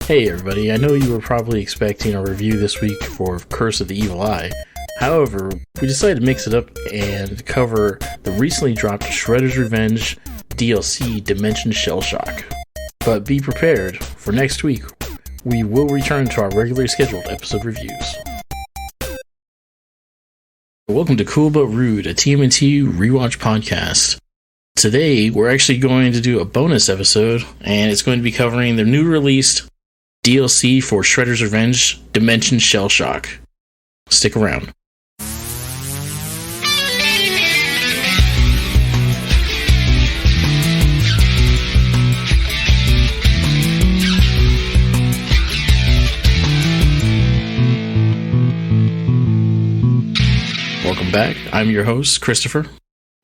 Hey everybody, I know you were probably expecting a review this week for Curse of the Evil Eye. However, we decided to mix it up and cover the recently dropped Shredder's Revenge DLC Dimension Shellshock. But be prepared, for next week, we will return to our regularly scheduled episode reviews. Welcome to Cool But Rude, a TMNT rewatch podcast. Today, we're actually going to do a bonus episode, and it's going to be covering the new released DLC for Shredder's Revenge, Dimension Shellshock. Stick around. Welcome back. I'm your host, Christopher.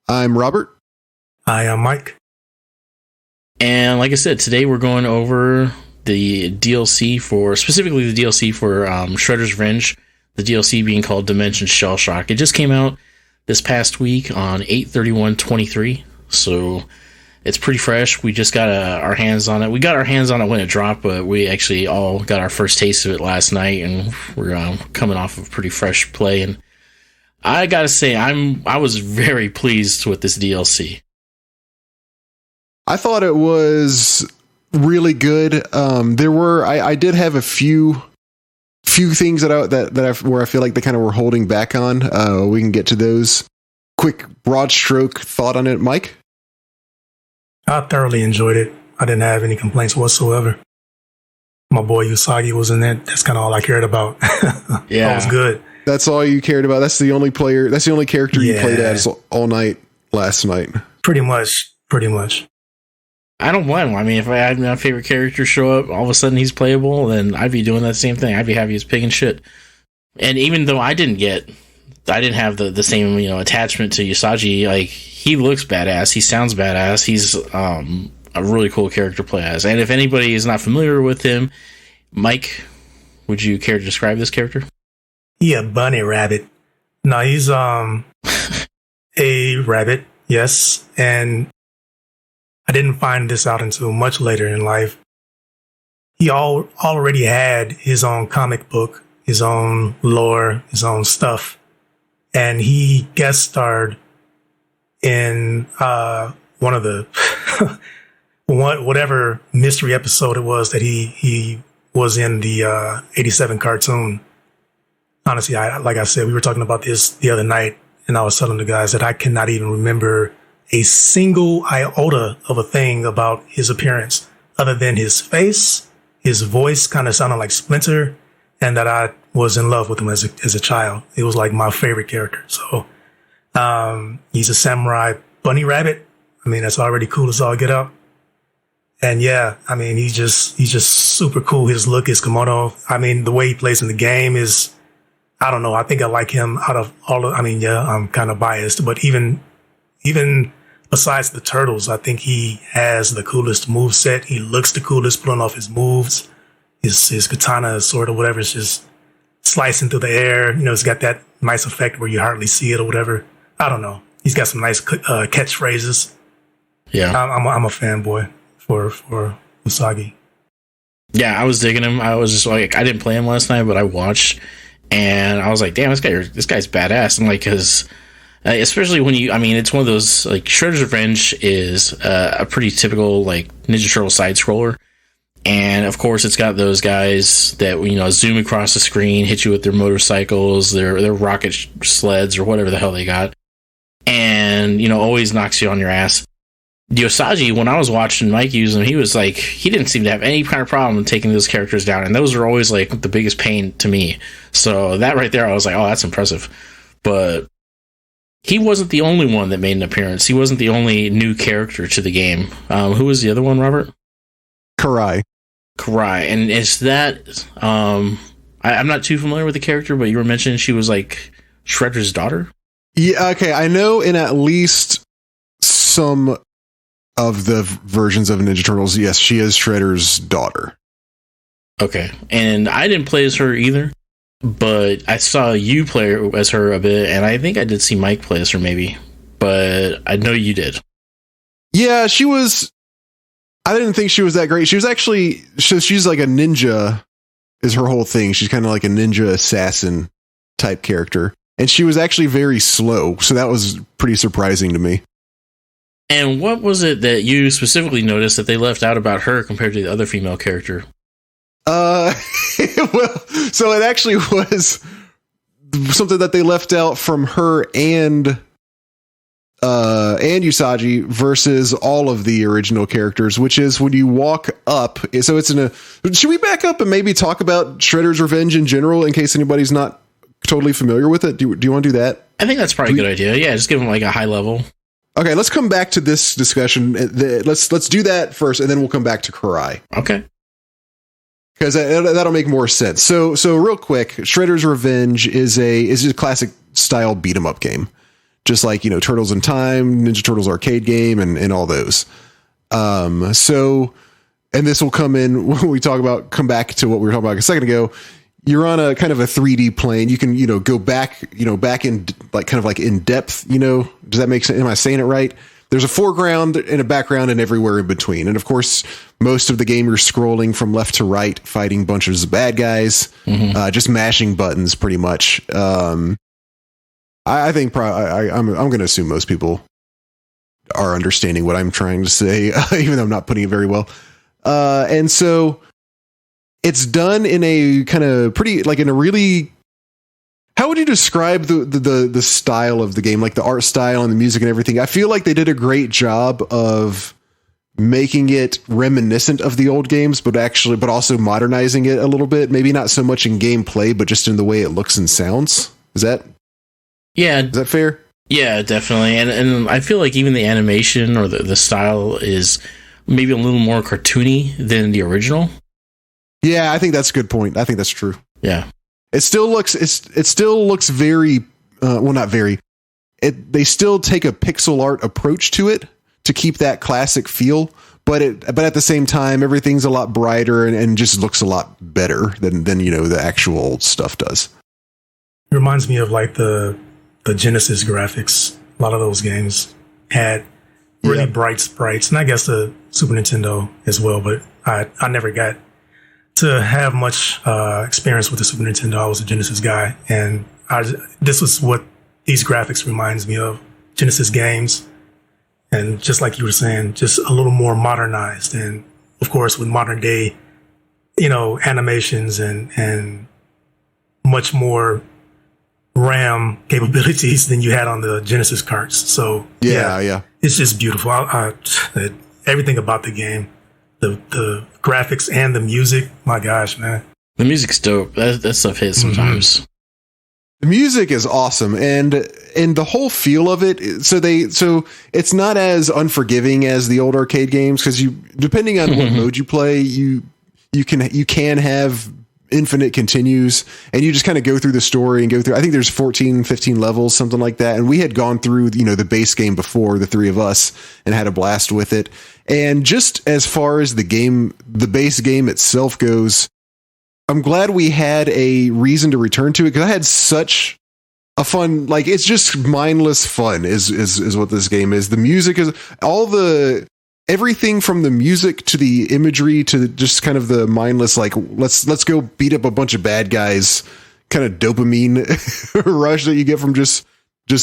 I'm Robert. Hi, I'm Mike. And like I said, today we're going over the DLC for, specifically the DLC for Shredder's Revenge, the DLC being called Dimension Shellshock. It just came out this past week on 8/31/23, so it's pretty fresh. We just got our hands on it. We got our hands on it when it dropped, but we actually all got our first taste of it last night, and we're coming off of pretty fresh play. And I gotta say, I was very pleased with this DLC. I thought it was really good. I did have a few things where I feel like they kind of were holding back on. We can get to those. Quick broad stroke thought on it, Mike. I thoroughly enjoyed it. I didn't have any complaints whatsoever. My boy Usagi was in it. That's kind of all I cared about. Yeah, that was good. That's all you cared about. That's the only character you played as all night last night. Pretty much. I don't blame him. I mean, if I had my favorite character show up, all of a sudden he's playable, then I'd be doing that same thing. I'd be happy as pig and shit. And even though I didn't have the same, attachment to Usagi, like, he looks badass, he sounds badass, he's a really cool character to play as. And if anybody is not familiar with him, Mike, would you care to describe this character? Yeah, bunny rabbit. No, he's a rabbit, yes, and I didn't find this out until much later in life. He already had his own comic book, his own lore, his own stuff. And he guest starred in one of the whatever mystery episode it was that he was in the 87 cartoon. Honestly, like I said, we were talking about this the other night, and I was telling the guys that I cannot even remember a single iota of a thing about his appearance other than his face, his voice kind of sounded like Splinter, and that I was in love with him as a child. It was like my favorite character. So, he's a samurai bunny rabbit. I mean, that's already cool as all get up. And yeah, I mean, he's just super cool. His look, his kimono. I mean, the way he plays in the game is, I don't know. I think I like him out of all of, I mean, yeah, I'm kind of biased, but even besides the turtles, I think he has the coolest moveset. He looks the coolest pulling off his moves. His katana, sword, or whatever, is just slicing through the air. It's got that nice effect where you hardly see it or whatever. I don't know. He's got some nice catchphrases. Yeah, I'm a fanboy for Usagi. Yeah, I was digging him. I was just like, I didn't play him last night, but I watched, and I was like, damn, this guy's badass. And like, because especially when it's one of those, like, Shredder's Revenge is a pretty typical, like, Ninja Turtle side scroller. And of course, it's got those guys that, zoom across the screen, hit you with their motorcycles, their rocket sleds, or whatever the hell they got. And, always knocks you on your ass. Usagi, when I was watching Mike use him, he was like, he didn't seem to have any kind of problem taking those characters down. And those are always, like, the biggest pain to me. So that right there, I was like, oh, that's impressive. But he wasn't the only one that made an appearance. He wasn't the only new character to the game. Who was the other one, Robert? Karai. And is that... I'm not too familiar with the character, but you were mentioning she was, like, Shredder's daughter? Yeah, okay. I know in at least some of the versions of Ninja Turtles, yes, she is Shredder's daughter. Okay. And I didn't play as her either, but I saw you play as her a bit, and I think I did see Mike play as her maybe, but I know you did. Yeah, she was I didn't think she was that great. She was actually, she's like a ninja is her whole thing. She's kind of like a ninja assassin type character. And she was actually very slow. So that was pretty surprising to me. And what was it that you specifically noticed that they left out about her compared to the other female character? Well, so it actually was something that they left out from her and Usagi versus all of the original characters, which is when you walk up. So it's should we back up and maybe talk about Shredder's Revenge in general in case anybody's not totally familiar with it? Do you want to do that? I think that's probably a good idea. Yeah, just give them like a high level. Okay, let's come back to this discussion. Let's do that first, and then we'll come back to Karai. Okay. Because that'll make more sense. So real quick, Shredder's Revenge is a classic style beat 'em up game. Just like, Turtles in Time, Ninja Turtles arcade game, and all those. And this will come in when we come back to what we were talking about a second ago. You're on a kind of a 3D plane. You can, go back in like kind of like in depth, does that make sense? Am I saying it right? There's a foreground and a background and everywhere in between. And of course, most of the game you're scrolling from left to right, fighting bunches of bad guys, just mashing buttons pretty much. I think I'm going to assume most people are understanding what I'm trying to say, even though I'm not putting it very well. And so it's done in a kind of pretty, like in a really, how would you describe the style of the game? Like the art style and the music and everything. I feel like they did a great job of making it reminiscent of the old games, but also modernizing it a little bit. Maybe not so much in gameplay, but just in the way it looks and sounds. Is that fair? Yeah, definitely. And I feel like even the animation or the style is maybe a little more cartoony than the original. Yeah, I think that's a good point. I think that's true. Yeah. It still looks very not very. They still take a pixel art approach to it to keep that classic feel, but at the same time everything's a lot brighter and just looks a lot better than the actual old stuff does. It reminds me of like the Genesis graphics. A lot of those games had really bright sprites, and I guess the Super Nintendo as well, but I never got to have much experience with the Super Nintendo. I was a Genesis guy, and this was what these graphics reminds me of, Genesis games. And just like you were saying, just a little more modernized, and of course with modern day, animations and much more RAM capabilities than you had on the Genesis carts. So yeah, it's just beautiful. Everything about the game, the graphics and the music, my gosh, man. The music's dope. That stuff hits sometimes. Mm-hmm. The music is awesome, and the whole feel of it. So it's not as unforgiving as the old arcade games, because depending on what mode you play, you can have infinite continues, and you just kind of go through the story and go through. I think there's 14, 15 levels, something like that. And we had gone through the base game before, the three of us, and had a blast with it. And just as far as the base game itself goes, I'm glad we had a reason to return to it, because I had such a fun, like, it's just mindless fun is what this game is. The music is everything from the music to the imagery to just kind of the mindless, like, let's go beat up a bunch of bad guys kind of dopamine rush that you get from just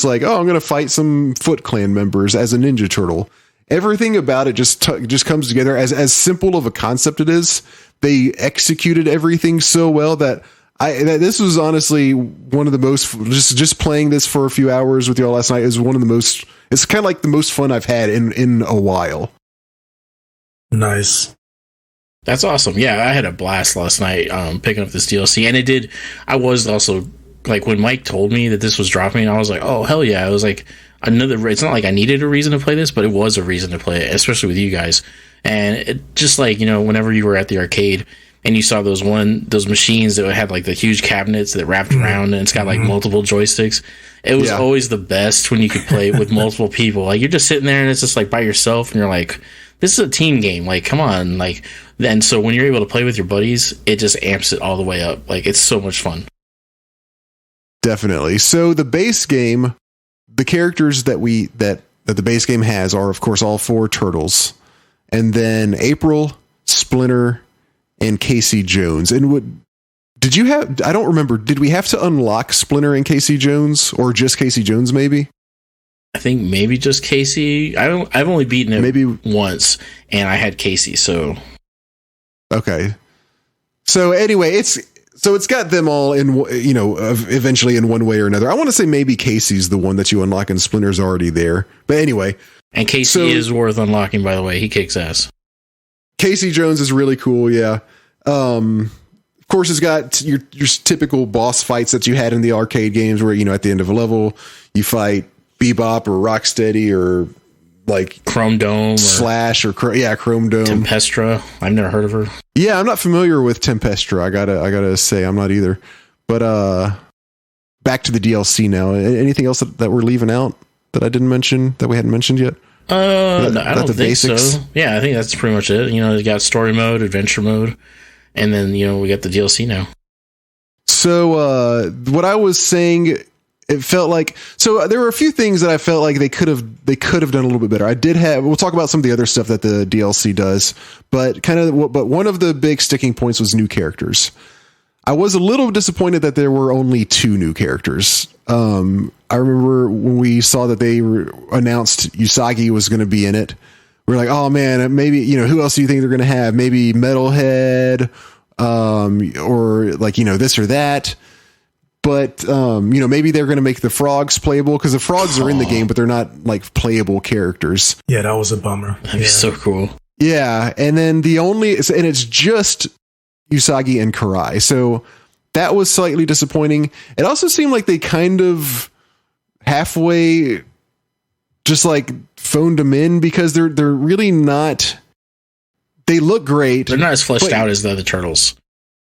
like, oh, I'm going to fight some Foot Clan members as a Ninja Turtle. Everything about it just comes together. As simple of a concept it is, they executed everything so well that this was honestly one of the most, just playing this for a few hours with y'all last night is one of the most, it's kind of like the most fun I've had in a while. Nice. That's awesome. Yeah, I had a blast last night picking up this DLC, and I was also, like, when Mike told me that this was dropping, I was like, oh, hell yeah. I was like, it's not like I needed a reason to play this, but it was a reason to play it, especially with you guys. And it just like, whenever you were at the arcade and you saw those machines that had like the huge cabinets that wrapped around and it's got like multiple joysticks. It was always the best when you could play with multiple people. Like, you're just sitting there and it's just like by yourself and you're like, this is a team game. Like, come on. Like, then so when you're able to play with your buddies, it just amps it all the way up. Like, it's so much fun. Definitely. So the base game, the characters that the base game has are, of course, all four turtles. and then April, Splinter, and Casey Jones. And did you have? I don't remember. Did we have to unlock Splinter and Casey Jones, or just Casey Jones? Maybe. I think maybe just Casey. I've only beaten it maybe once, and I had Casey. So okay. So anyway, it's got them all in, eventually in one way or another. I want to say maybe Casey's the one that you unlock, and Splinter's already there. But anyway, and Casey is worth unlocking. By the way, he kicks ass. Casey Jones is really cool. Yeah. Of course, it's got your typical boss fights that you had in the arcade games, where at the end of a level you fight Bebop or Rocksteady or like Chrome Dome Slash or Chrome Dome. Tempestra. I've never heard of her. Yeah, I'm not familiar with Tempestra. I gotta say I'm not either. But back to the DLC now. Anything else that we're leaving out that I didn't mention, that we hadn't mentioned yet? No, I don't think so. Yeah, I think that's pretty much it. You got story mode, adventure mode, and then we got the DLC now. So what I was saying, it felt like, so there were a few things that I felt like they could have done a little bit better. We'll talk about some of the other stuff that the DLC does, but one of the big sticking points was new characters. I was a little disappointed that there were only 2 new characters. I remember when we saw that they announced Usagi was going to be in it. We're like, oh man, maybe, who else do you think they're going to have? Maybe Metalhead, or like, this or that. But, maybe they're going to make the frogs playable, because the frogs are in the game, but they're not like playable characters. Yeah, that was a bummer. That'd be so cool. Yeah. And then it's just Usagi and Karai. So that was slightly disappointing. It also seemed like they kind of halfway just like phoned them in, because they're really not, they look great. They're not as fleshed out as the other turtles.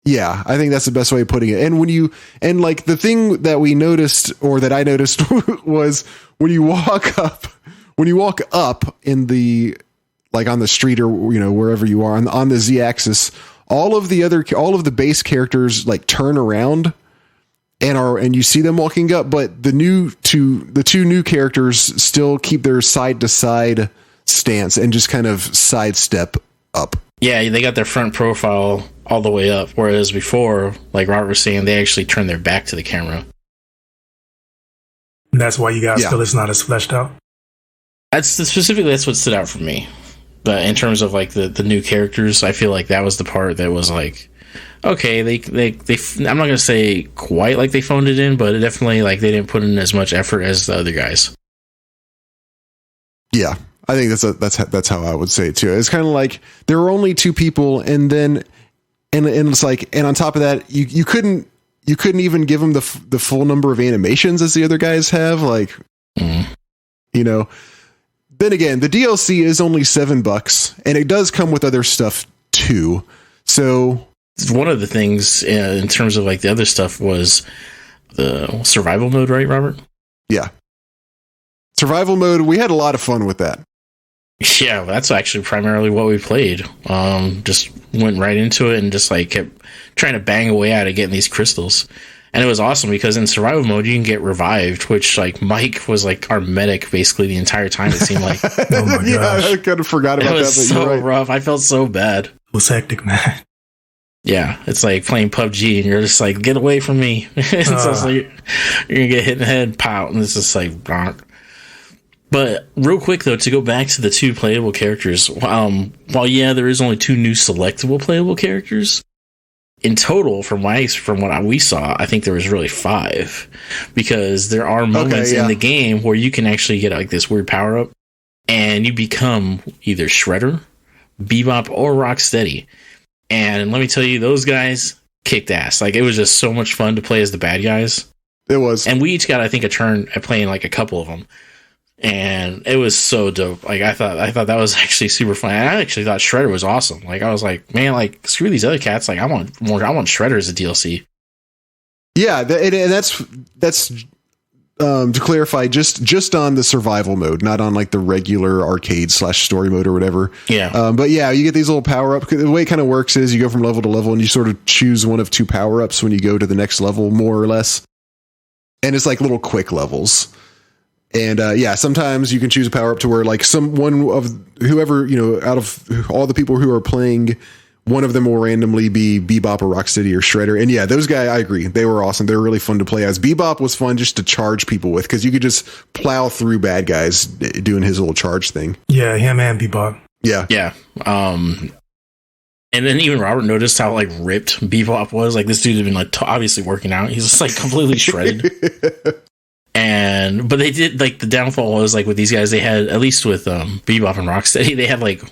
Yeah, I think that's the best way of putting it. And like the thing that we noticed, or that I noticed, was when you walk up in the, like on the street or, wherever you are on the Z axis, all of the base characters like turn around and you see them walking up, but the 2 new characters still keep their side to side stance and just kind of sidestep up. Yeah, they got their front profile all the way up, whereas before, like Robert was saying, they actually turn their back to the camera. And that's why you guys feel it's not as fleshed out? That's what stood out for me. But in terms of like the new characters, I feel like that was the part that was like, okay, they I'm not gonna say quite like they phoned it in, but it definitely, like, they didn't put in as much effort as the other guys. Yeah, I think that's how I would say it too. It's kind of like there were only 2 people, and then and it's like, and on top of that, you couldn't even give them the full number of animations as the other guys have, like, Then again, the DLC is only $7, and it does come with other stuff too. So one of the things in terms of like the other stuff was the survival mode, right, Robert? Yeah. Survival mode, we had a lot of fun with that. Yeah, that's actually primarily what we played. Just went right into it and just like kept trying to bang away at it, getting these crystals. And it was awesome because in survival mode, you can get revived, which like Mike was like our medic basically the entire time, it seemed like. Oh my gosh. Yeah, I kind of forgot about that. It was so rough. I felt so bad. It was hectic, man. Yeah, it's like playing PUBG and you're just like, get away from me. It's just like, you're going to get hit in the head, pow, and it's just like, darn. But real quick though, to go back to the 2 playable characters, while yeah, there is only 2 new selectable playable characters, in total, from what we saw, I think there was really 5, because there are moments in the game where you can actually get like this weird power up, and you become either Shredder, Bebop, or Rocksteady. And let me tell you, those guys kicked ass. Like, it was just so much fun to play as the bad guys. It was, and we each got, I think, a turn at playing like a couple of them. And it was so dope. Like, I thought that was actually super fun. And I actually thought Shredder was awesome. Like, I was like, man, like, screw these other cats. Like, I want Shredder as a DLC. Yeah, and that's to clarify, just on the survival mode, not on like the regular arcade / story mode or whatever. Yeah. But yeah, you get these little power up. The way it kind of works is you go from level to level, and you sort of choose one of 2 power ups when you go to the next level, more or less. And it's like little quick levels. And yeah, sometimes you can choose a power up to where like one of whoever, out of all the people who are playing, one of them will randomly be Bebop or Rocksteady or Shredder. And yeah, those guys, I agree. They were awesome. They were really fun to play as. Bebop was fun just to charge people with because you could just plow through bad guys doing his little charge thing. Yeah, him and Bebop. Yeah. Yeah. And then even Robert noticed how like ripped Bebop was. Like this dude had been like obviously working out. He's just like completely shredded. But they did like the downfall was like with these guys, they had at least with Bebop and Rocksteady, they had like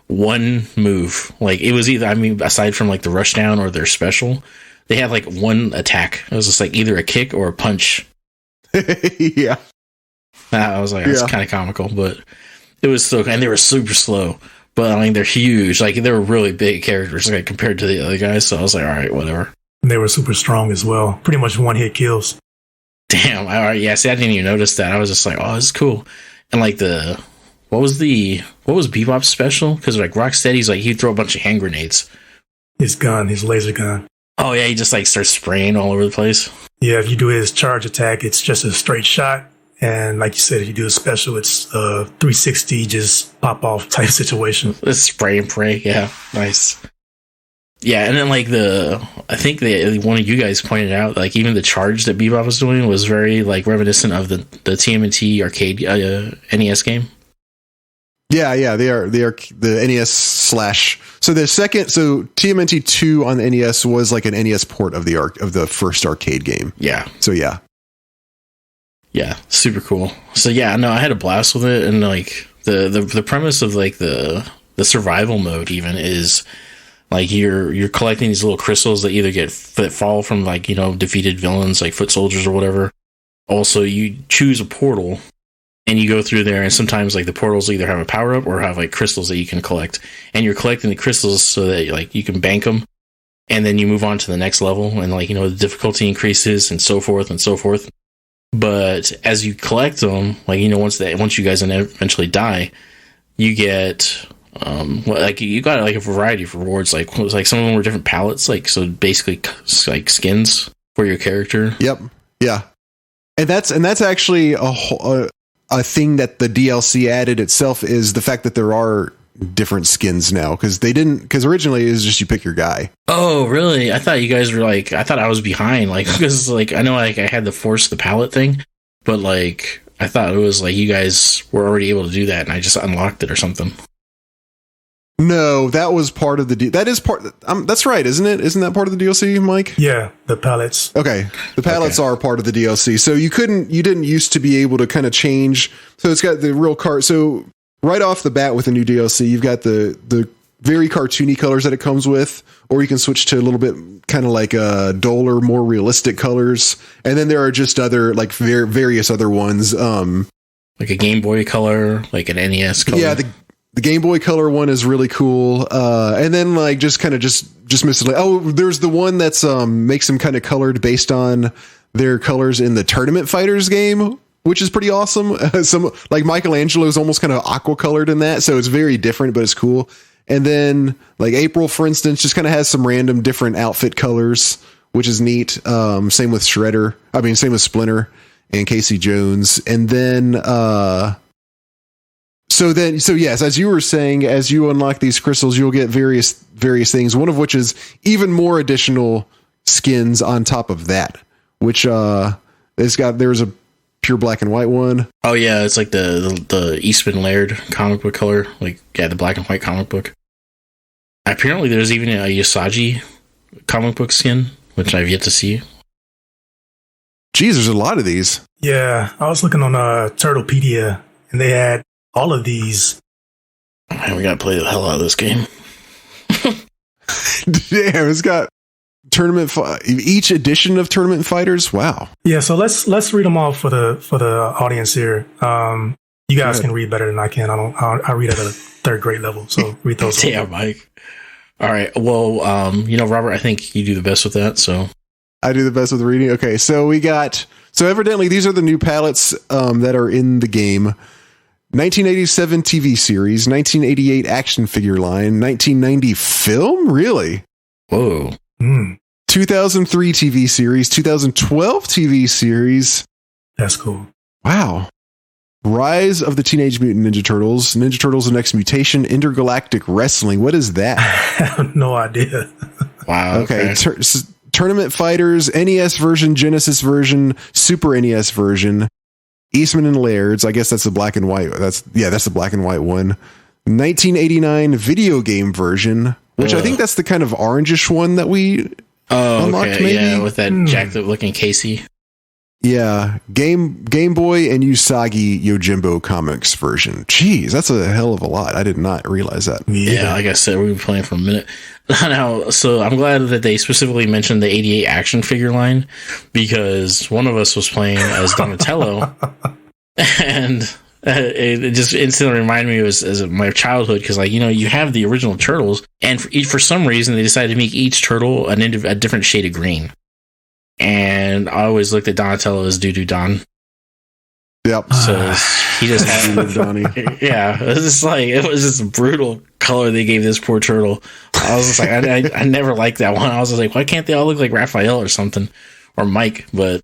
one move. Like it was either, aside from like the rushdown or their special, they had like one attack. It was just like either a kick or a punch. Yeah. I was like, that's kind of comical, but it was so, and they were super slow. But they're huge. Like they were really big characters, like compared to the other guys. So I was like, all right, whatever. And they were super strong as well. Pretty much one hit kills. Damn. All right. Yeah. See, I didn't even notice that. I was just like, oh, this is cool. And like what was Bebop's special? Because like Rocksteady's like he'd throw a bunch of hand grenades. His laser gun. Oh yeah, he just like starts spraying all over the place. Yeah, if you do his charge attack, it's just a straight shot. And like you said, if you do a special, it's 360, just pop off type situation. It's spray and pray. Yeah, nice. Yeah, and then like I think one of you guys pointed out, like even the charge that Bebop was doing was very like reminiscent of the TMNT arcade NES game. Yeah, they are the NES / so TMNT 2 on the NES was like an NES port of the first arcade game. Yeah. So yeah. Yeah, super cool. So yeah, no, I had a blast with it, and like the premise of like the survival mode even is like you're collecting these little crystals that either that fall from like defeated villains like foot soldiers or whatever. Also, you choose a portal and you go through there, and sometimes like the portals either have a power up or have like crystals that you can collect, and you're collecting the crystals so that like you can bank them, and then you move on to the next level, and like the difficulty increases and so forth and so forth. But as you collect them, like once you guys eventually die, you get like you got like a variety of rewards. Like it was like some of them were different palettes, like so basically like skins for your character. Yep. Yeah. And that's actually a thing that the DLC added itself is the fact that there are different skins now because originally it was just you pick your guy. Oh really? I thought you guys were like, I thought I was behind, like because like I know like I had to force the palette thing, but like I thought it was like you guys were already able to do that and I just unlocked it or something. No, that was part of that's right, isn't it? Isn't that part of the DLC, Mike? Yeah, the palettes. Okay, the palettes are part of the DLC. So you didn't used to be able to kind of change. So it's got the real card. So right off the bat with the new DLC, you've got the very cartoony colors that it comes with, or you can switch to a little bit kind of like duller, more realistic colors. And then there are just other like various other ones. Like a Game Boy color, like an NES color. Yeah, the Game Boy Color one is really cool. And then like just miscellaneous. Oh, there's the one that's makes them kind of colored based on their colors in the Tournament Fighters game, which is pretty awesome. Some like Michelangelo is almost kind of aqua colored in that, so it's very different, but it's cool. And then like April, for instance, just kind of has some random different outfit colors, which is neat. Same with Shredder. Same with Splinter and Casey Jones. And then so yes, as you were saying, as you unlock these crystals, you'll get various things. One of which is even more additional skins on top of that, which there's a pure black and white one. Oh yeah, it's like the Eastman Laird comic book color, like the black and white comic book. Apparently, there's even a Usagi comic book skin, which I've yet to see. Geez, there's a lot of these. Yeah, I was looking on Turtlepedia, and they had all of these. Man, we gotta play the hell out of this game. Damn, it's got each edition of Tournament Fighters. Wow. Yeah, so let's read them all for the audience here. You guys can read better than I can. I read at a third grade level, so read those. Damn, Mike. All right. Well, Robert, I think you do the best with that. So I do the best with reading. Okay, so evidently these are the new palettes that are in the game. 1987 TV series, 1988 action figure line, 1990 film? Really? Whoa. 2003 TV series, 2012 TV series. That's cool. Wow. Rise of the Teenage Mutant Ninja Turtles, Ninja Turtles: The Next Mutation, Intergalactic Wrestling. What is that? I have no idea. Wow. Okay. Tournament Fighters, NES version, Genesis version, Super NES version, Eastman and Laird's. I guess that's the black and white. That's the black and white one. 1989 video game version, which I think that's the kind of orangish one that we unlocked, maybe? Yeah, with that jacked up looking Casey. Yeah, Game Boy and Usagi Yojimbo Comics version. Jeez, that's a hell of a lot. I did not realize that. Yeah, like I said, we've been playing for a minute now. So I'm glad that they specifically mentioned the 88 action figure line, because one of us was playing as Donatello, and it just instantly reminded me of my childhood, because you have the original turtles, and for some reason they decided to make each turtle a different shade of green. And I always looked at Donatello as Doo-Doo Don. Yep. So he just had Donnie. Yeah, it was just a brutal color they gave this poor turtle. I was just like, I never liked that one. I was just like, why can't they all look like Raphael or something, or Mike? But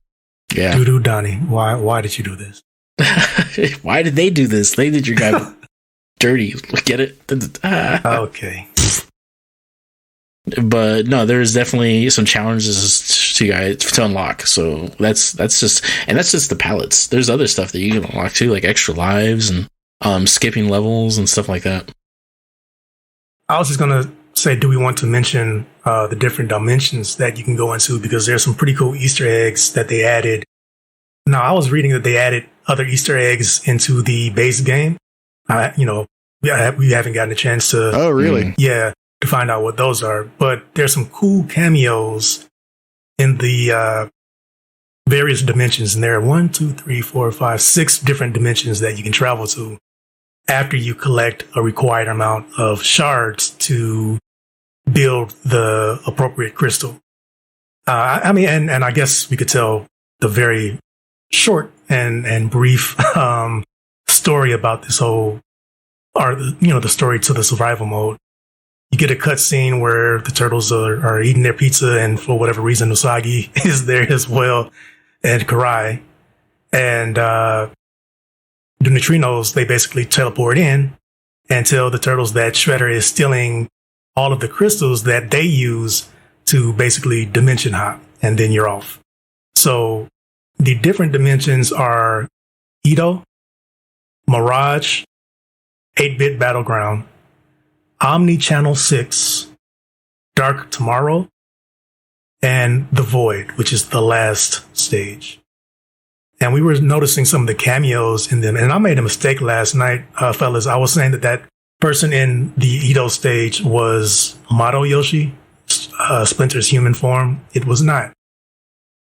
yeah, Doo-Doo Donnie. Why did you do this? Why did they do this? They did your guy dirty. Get it? Okay. But no, there's definitely some challenges to unlock. So that's just the palettes. There's other stuff that you can unlock too, like extra lives and skipping levels and stuff like that. I was just gonna say, do we want to mention the different dimensions that you can go into, because there's some pretty cool Easter eggs that they added. Now, I was reading that they added other Easter eggs into the base game. We haven't gotten a chance to. Oh, really? Yeah. To find out what those are. But there's some cool cameos in the various dimensions. And there are 6 different dimensions that you can travel to after you collect a required amount of shards to build the appropriate crystal. And I guess we could tell the very short and brief story about this whole, or the story to the survival mode. You get a cutscene where the turtles are eating their pizza, and for whatever reason, Usagi is there as well, and Karai. And the neutrinos, they basically teleport in and tell the turtles that Shredder is stealing all of the crystals that they use to basically dimension hop, and then you're off. So the different dimensions are Edo, Mirage, 8-Bit Battleground, Omni-Channel 6, Dark Tomorrow, and The Void, which is the last stage. And we were noticing some of the cameos in them. And I made a mistake last night, fellas. I was saying that person in the Edo stage was Hamato Yoshi, Splinter's human form. It was not.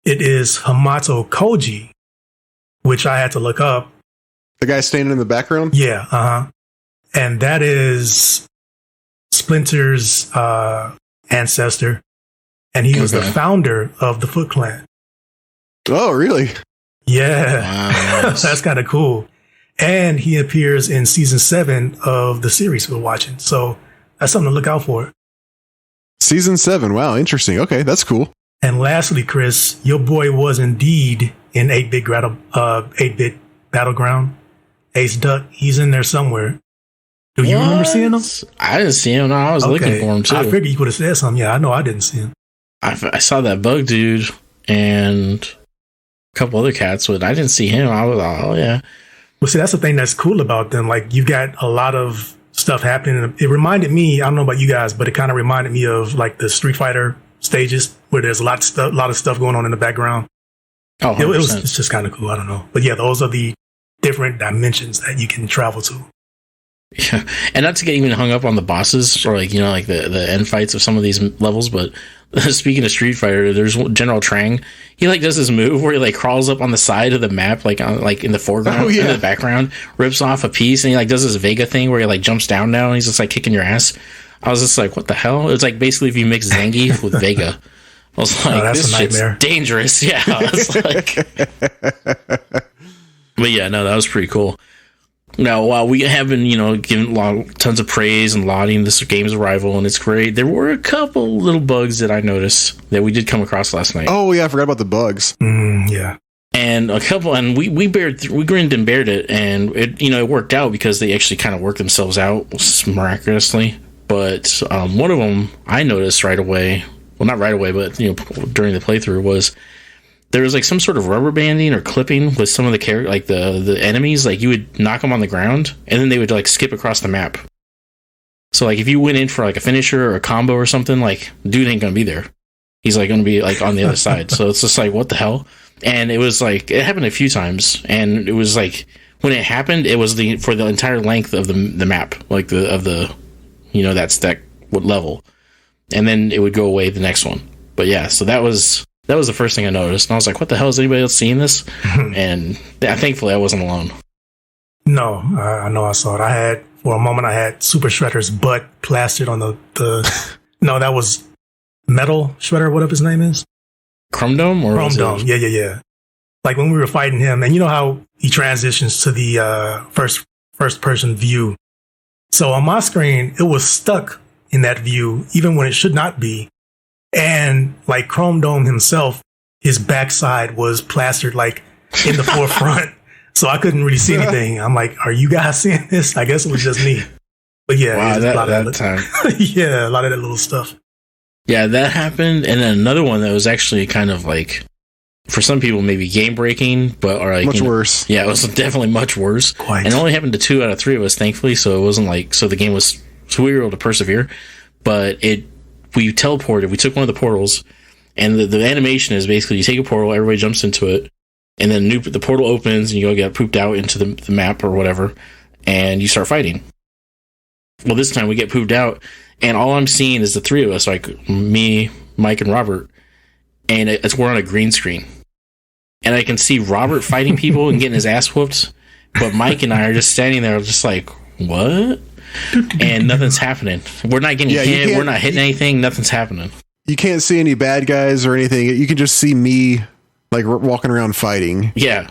It is Hamato Koji, which I had to look up. The guy standing in the background? Yeah, and that is Splinter's ancestor, and he was the founder of the Foot Clan. Oh, really? Yeah. Wow, nice. That's kind of cool. And he appears in season 7 of the series we're watching. So that's something to look out for. Season 7. Wow, interesting. Okay, that's cool. And lastly, Chris, your boy was indeed in 8-Bit Battleground. Ace Duck, he's in there somewhere. Do you remember seeing him? I didn't see him. No, I was looking for him too. I figured you could have said something. Yeah, I know I didn't see him. I saw that bug dude and a couple other cats, but I didn't see him. I was like, oh yeah. Well, see, that's the thing that's cool about them. Like, you've got a lot of stuff happening. It reminded me, I don't know about you guys, but it kind of reminded me of like the Street Fighter stages where there's a lot of stuff going on in the background. Oh, it's just kind of cool. I don't know. But yeah, those are the different dimensions that you can travel to. Yeah, and not to get even hung up on the bosses or like the end fights of some of these levels, but speaking of Street Fighter, there's General Trang. He like does this move where he like crawls up on the side of the map, like in the foreground, in the background, rips off a piece, and he like does this Vega thing where he like jumps down now, and he's just like kicking your ass. I was just like, what the hell? It's like basically if you mix Zangief with Vega. I was like, that's this shit's dangerous. Yeah, it's like, but yeah, no, that was pretty cool. Now, while we have been, giving tons of praise and lauding this game's arrival, and it's great, there were a couple little bugs that I noticed that we did come across last night. Oh, yeah, I forgot about the bugs. Yeah. And we grinned and bared it, and it worked out because they actually kind of worked themselves out miraculously. But one of them I noticed right away, well, not right away, but during the playthrough, was there was like some sort of rubber banding or clipping with some of the like the enemies. Like you would knock them on the ground, and then they would like skip across the map. So like if you went in for like a finisher or a combo or something, like dude ain't gonna be there. He's like gonna be like on the other side. So it's just like, what the hell? And it was like, it happened a few times, and it was like when it happened, it was for the entire length of the map, like that's that level, and then it would go away the next one. But yeah, so that was the first thing I noticed, and I was like, what the hell, is anybody else seeing this? And thankfully I wasn't alone. No, I know I saw it. For a moment I had Super Shredder's butt plastered on the no, that was Metal Shredder, whatever his name is. Chrome Dome? Chrome Dome, yeah. Like when we were fighting him, and you know how he transitions to the first person view. So on my screen, it was stuck in that view, even when it should not be. And like Chrome Dome himself, his backside was plastered like in the forefront. So I couldn't really see anything. I'm like, are you guys seeing this? I guess it was just me. But yeah, wow, that time. Yeah, a lot of that little stuff. Yeah, that happened. And then another one that was actually kind of like, for some people, maybe game breaking, but like much worse. Yeah, it was definitely much worse. Quite. And it only happened to 2 out of 3 of us, thankfully. So it wasn't like, so the game was, so we were able to persevere. But we teleported, we took one of the portals, and the animation is basically you take a portal, everybody jumps into it, and then the portal opens and you go get pooped out into the map or whatever, and you start fighting. Well, this time we get pooped out, and all I'm seeing is the 3 of us, like me, Mike, and Robert, and we're on a green screen. And I can see Robert fighting people and getting his ass whooped, but Mike and I are just standing there just like, what? And nothing's happening. We're not getting hit, we're not hitting anything, nothing's happening. You can't see any bad guys or anything. You can just see me like walking around fighting. Yeah.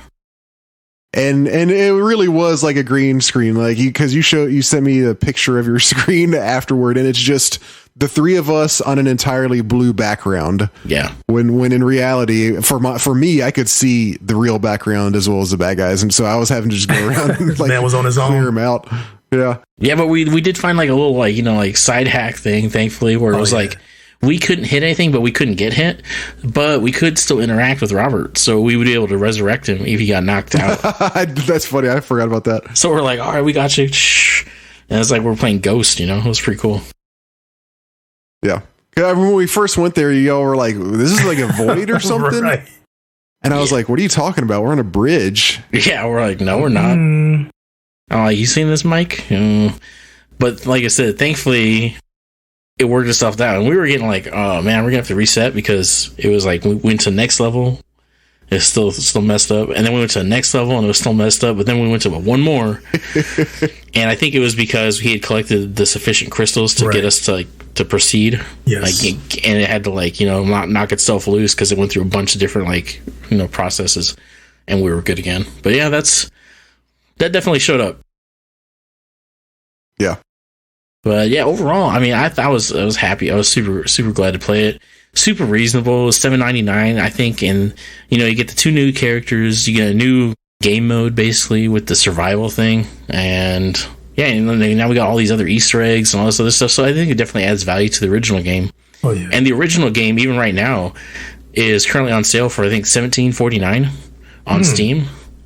And it really was like a green screen, like because you sent me a picture of your screen afterward, and it's just the 3 of us on an entirely blue background. Yeah. When in reality, for me, I could see the real background as well as the bad guys, and so I was having to just go around and like man was on his own, clear him out. Yeah. Yeah, but we did find like a little like side hack thing, thankfully, where it was like we couldn't hit anything, but we couldn't get hit, but we could still interact with Robert, so we would be able to resurrect him if he got knocked out. That's funny. I forgot about that. So we're like, all right, we got you. And it's like we're playing Ghost, It was pretty cool. Yeah. I remember when we first went there, y'all were like, this is like a void or something. Right. And I was like, what are you talking about? We're on a bridge. Yeah, we're like, no, we're not. I'm like, you seen this, Mike? But like I said, thankfully, it worked itself out. And we were getting like, oh man, we're gonna have to reset, because it was like we went to the next level, it's still messed up, and then we went to the next level and it was still messed up, but then we went to one more. And I think it was because we had collected the sufficient crystals to get us to proceed. Yes. And it had to not knock itself loose because it went through a bunch of different processes, and we were good again. But yeah, that definitely showed up. Yeah. But yeah, overall, I mean, I was happy. I was super, super glad to play it. Super reasonable. It was $7.99, I think. And, you get the 2 new characters. You get a new game mode, basically, with the survival thing. And yeah, and now we got all these other Easter eggs and all this other stuff. So I think it definitely adds value to the original game. Oh, yeah. And the original game, even right now, is currently on sale for, I think, $17.49 on Steam.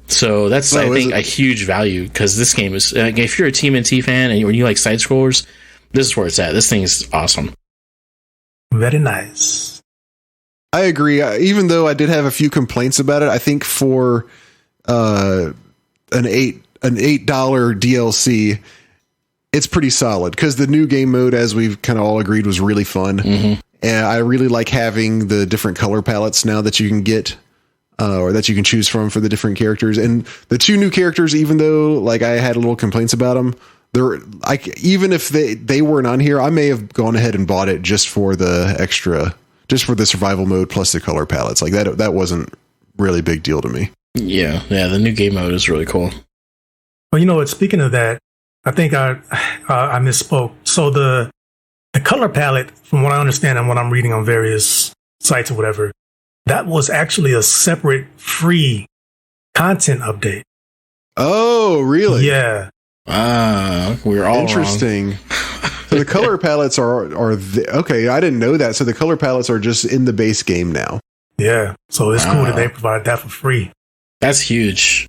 So that's, I think, a huge value, because this game is, if you're a TMNT fan and you like side scrollers, this is where it's at. This thing is awesome. Very nice. I agree. Even though I did have a few complaints about it, I think for an $8 DLC, it's pretty solid, because the new game mode, as we've kind of all agreed, was really fun. Mm-hmm. And I really like having the different color palettes now that you can get. Or that you can choose from for the different characters. And the 2 new characters, even though I had a little complaints about them, even if they weren't on here, I may have gone ahead and bought it just for the survival mode plus the color palettes. Like that wasn't really a big deal to me. Yeah, the new game mode is really cool. Well, speaking of that, I think I misspoke. So the color palette, from what I understand and what I'm reading on various sites or whatever, That was actually a separate free content update. Oh, really? Yeah. We're all interesting. So the color palettes okay. I didn't know that. So the color palettes are just in the base game now. Yeah. So it's cool that they provided that for free. That's huge.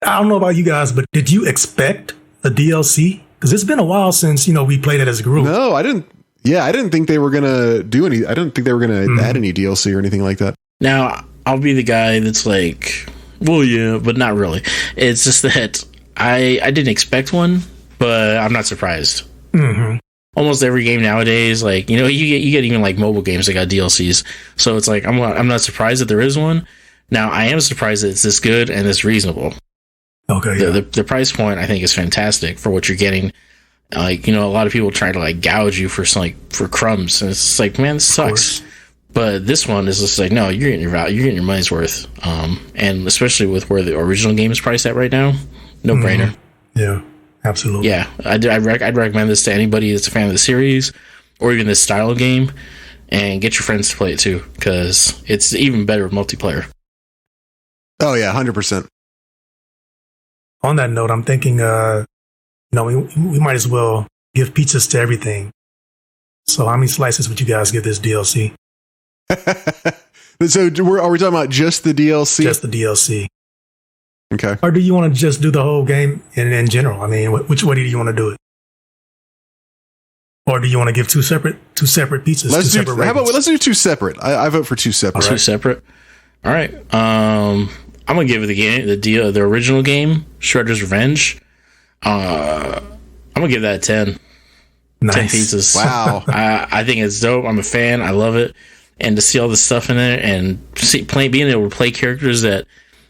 I don't know about you guys, but did you expect a DLC? Because it's been a while since, we played it as a group. No, I didn't. Yeah, I didn't think they were going to do any. I didn't think they were going to add any DLC or anything like that. Now, I'll be the guy that's like, well, yeah, but not really. It's just that I didn't expect one, but I'm not surprised. Mm-hmm. Almost every game nowadays, like, you get even like mobile games that got DLCs. So it's like, I'm not surprised that there is one. Now, I am surprised that it's this good and it's reasonable. Okay. Yeah. The price point, I think, is fantastic for what you're getting. Like, a lot of people try to like gouge you for crumbs, and it's like, man, this sucks. But this one is just like, no, you're getting your value, you're getting your money's worth. And especially with where the original game is priced at right now, no brainer. Yeah, absolutely. Yeah, I'd recommend this to anybody that's a fan of the series or even this style of game, and get your friends to play it too, because it's even better with multiplayer. Oh yeah, 100%. On that note, I'm thinking, we might as well give pizzas to everything. So how many slices would you guys give this DLC? So are we talking about just the DLC? Just the DLC. Okay. Or do you want to just do the whole game in general? I mean, which way do you want to do it? Or do you want to give two separate pizzas? Let's do two separate. I vote for two separate. Two separate. All right. I'm gonna give the original game, Shredder's Revenge. I'm gonna give that a 10. Nice. 10 pizzas. Wow. I think it's dope. I'm a fan. I love it. And to see all this stuff in it and being able to play characters that,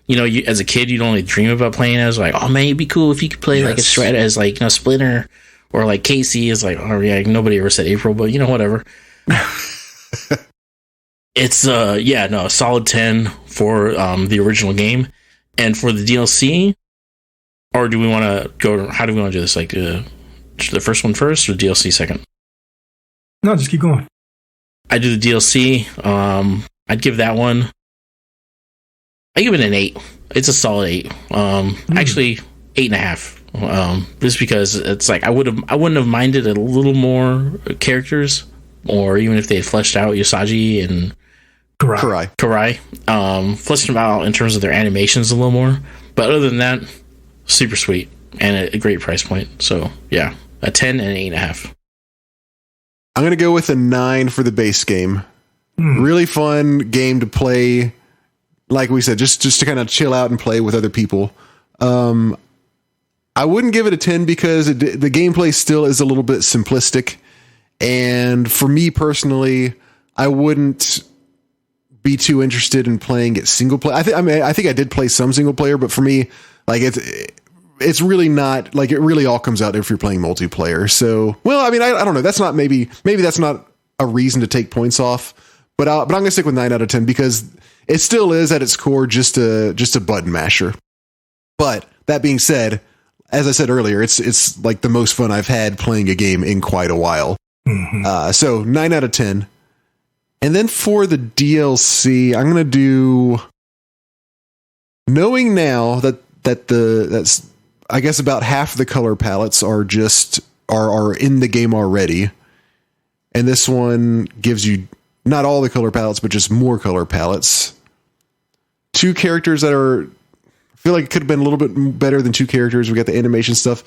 you as a kid, you'd only dream about playing as, like, oh man, it'd be cool if you could play like a Shredder as like, Splinter, or like Casey is like, oh yeah, nobody ever said April, but whatever. It's a solid 10 for the original game. And for the DLC, or do we want to how do we want to do this? Like the first one first or DLC second? No, just keep going. I do the DLC. I'd give that one, I give it an 8. It's a solid 8. Actually 8.5. Just because it's like I wouldn't have minded a little more characters, or even if they had fleshed out Usagi and Karai, fleshed them out in terms of their animations a little more. But other than that, super sweet and a great price point. So yeah, a 10 and an 8.5. I'm gonna go with a 9 for the base game. Really fun game to play. Like we said, just to kind of chill out and play with other people. I wouldn't give it a 10 because the gameplay still is a little bit simplistic. And for me personally, I wouldn't be too interested in playing it single player. I think I did play some single player, but for me, like it's really not, like, it really all comes out if you're playing multiplayer. So, well, I mean, I don't know. That's not maybe that's not a reason to take points off, but I'm going to stick with 9 out of 10 because it still is at its core just a button masher. But that being said, as I said earlier, it's like the most fun I've had playing a game in quite a while. Mm-hmm. So 9 out of 10. And then for the DLC, I'm going to do, knowing now that's I guess about half the color palettes are in the game already. And this one gives you not all the color palettes, but just more color palettes. 2 characters that I feel like it could have been a little bit better than 2 characters. We got the animation stuff.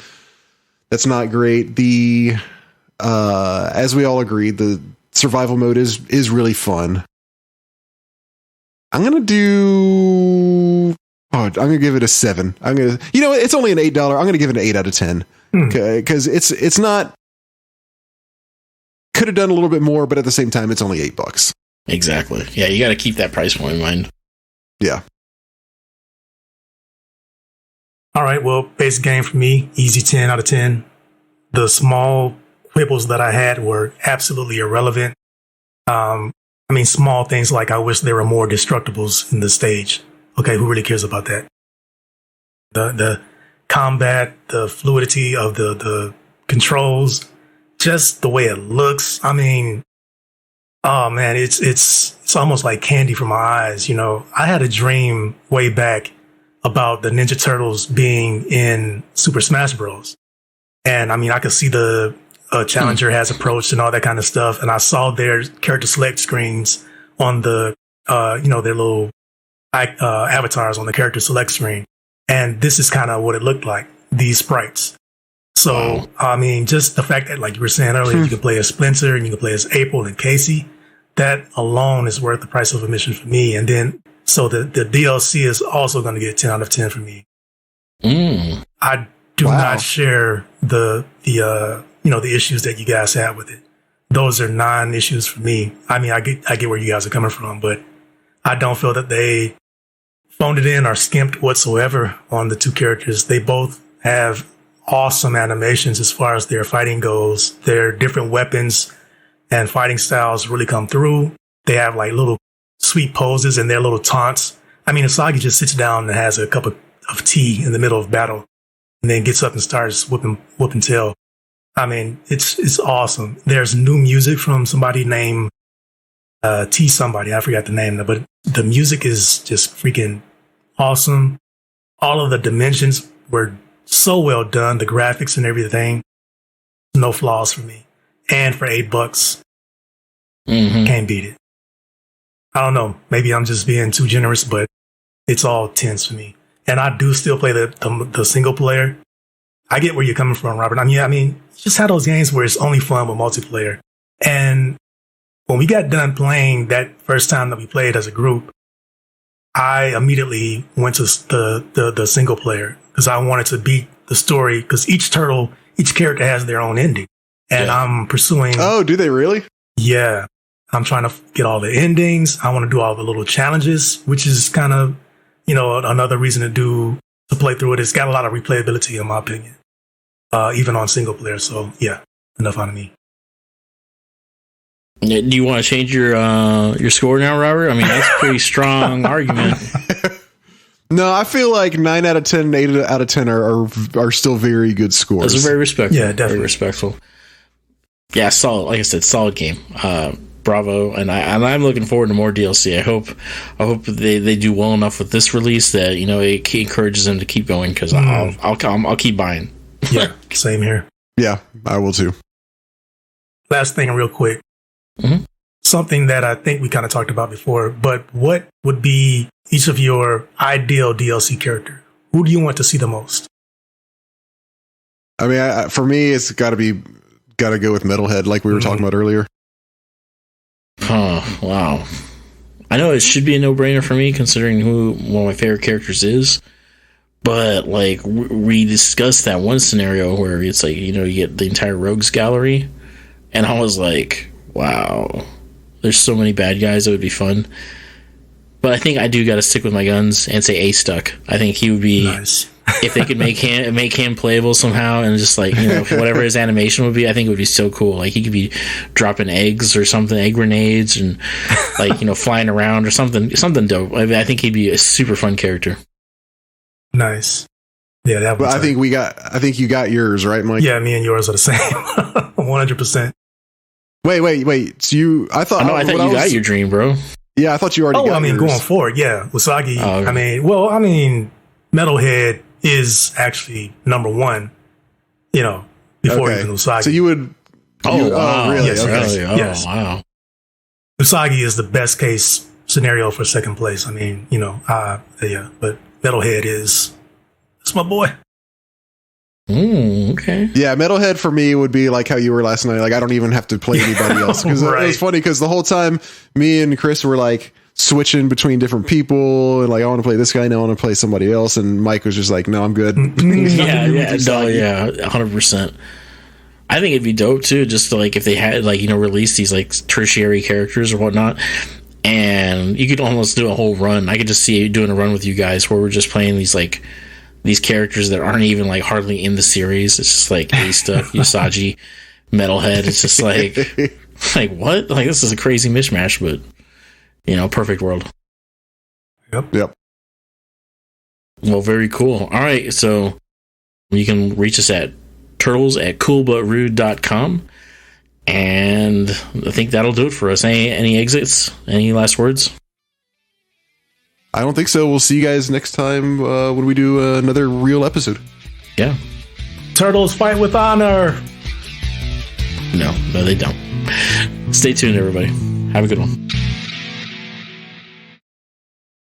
That's not great. As we all agreed, the survival mode is really fun. I'm going to give it a 7. It's only an $8. I'm going to give it an 8 out of 10. Because it's not, could have done a little bit more, but at the same time, it's only $8. Exactly. Yeah, you got to keep that price point in mind. Yeah. All right. Well, basic game for me, easy 10 out of 10. The small quibbles that I had were absolutely irrelevant. Small things like I wish there were more destructibles in the stage. Okay, who really cares about that? The combat, the fluidity of the controls, just the way it looks. I mean, Oh man, it's almost like candy for my eyes. You know, I had a dream way back about the Ninja Turtles being in Super Smash Bros. And I mean, I could see the challenger has approached and all that kind of stuff. And I saw their character select screens on the, their little avatars on the character select screen. And this is kind of what it looked like, these sprites. So, wow. I mean, just the fact that, like you were saying earlier, you could play as Splinter and you could play as April and Casey. That alone is worth the price of admission for me. And then, so the DLC is also going to get 10 out of 10 for me. I do not share the issues that you guys have with it. Those are non-issues for me. I mean, I get where you guys are coming from, but I don't feel that they phoned it in or skimped whatsoever on the two characters. They both have awesome animations as far as their fighting goes. Their different weapons and fighting styles really come through. They have like little sweet poses and their little taunts. I mean, Usagi just sits down and has a cup of tea in the middle of battle and then gets up and starts whooping tail. I mean, it's awesome. There's new music from somebody named T somebody. I forgot the name, but the music is just freaking awesome. All of the dimensions were so well done. The graphics and everything, no flaws for me. And for $8, can't beat it. I don't know. Maybe I'm just being too generous, but it's all tens for me. And I do still play the single player. I get where you're coming from, Robert. I mean, just have those games where it's only fun with multiplayer. And when we got done playing that first time that we played as a group, I immediately went to the single player because I wanted to beat the story because each character has their own ending. And I'm pursuing. Oh, do they really? Yeah. I'm trying to get all the endings. I want to do all the little challenges, which is kind of, another reason to play through it. It's got a lot of replayability in my opinion, even on single player. So yeah, enough out of me. Do you want to change your score now, Robert? I mean, that's a pretty strong argument. No, I feel like 9 out of 10, 8 out of 10 are still very good scores. Those are very respectful. Yeah, definitely. Very respectful. Yeah, solid. Like I said, solid game. Bravo, and I'm looking forward to more DLC. I hope they do well enough with this release that it encourages them to keep going because I'll keep buying. Yeah, same here. Yeah, I will too. Last thing, real quick. Something that I think we kind of talked about before, but what would be each of your ideal DLC character? Who do you want to see the most? I mean, for me, it's got to go with Metalhead, like we were talking about earlier. Oh, wow. I know it should be a no-brainer for me, considering who one of my favorite characters is. But, like, we discussed that one scenario where it's like, you get the entire Rogues Gallery. And I was like, wow, there's so many bad guys that would be fun. But I think I do got to stick with my guns and say A-Stuck. I think he would be... Nice. If they could make him playable somehow and just like whatever his animation would be, I think it would be so cool. Like he could be dropping eggs or something, egg grenades, and like flying around or something dope. I think he'd be a super fun character. Nice. Yeah, that. But I think you got yours right, Mike. Yeah, me and yours are the same, 100%. Wait. So I thought you got your dream, bro. Yeah, I thought you already. got yours. Going forward, yeah, Usagi. Okay. Metalhead is actually number one, before even Usagi. So you would... wow. Really? Yes, okay. Yes. Wow. Usagi is the best case scenario for second place. I mean, but Metalhead it's my boy. Okay. Yeah, Metalhead for me would be like how you were last night. Like, I don't even have to play anybody else. Because right. It was funny because the whole time me and Chris were like switching between different people and like, I want to play this guy, now I want to play somebody else, and Mike was just like, no, I'm good. 100%. I think it'd be dope too, just to, like if they had release these like tertiary characters or whatnot, and you could almost do a whole run. I could just see you doing a run with you guys where we're just playing these characters that aren't even like hardly in the series. It's just like A-Stuff, Usagi, Metalhead. It's just like what? Like this is a crazy mishmash, but perfect world. Yep. Well, very cool. All right, so you can reach us at turtles@coolbutrude.com. And I think that'll do it for us. Any exits? Any last words? I don't think so. We'll see you guys next time when we do another real episode. Yeah. Turtles fight with honor. No, they don't. Stay tuned, everybody. Have a good one.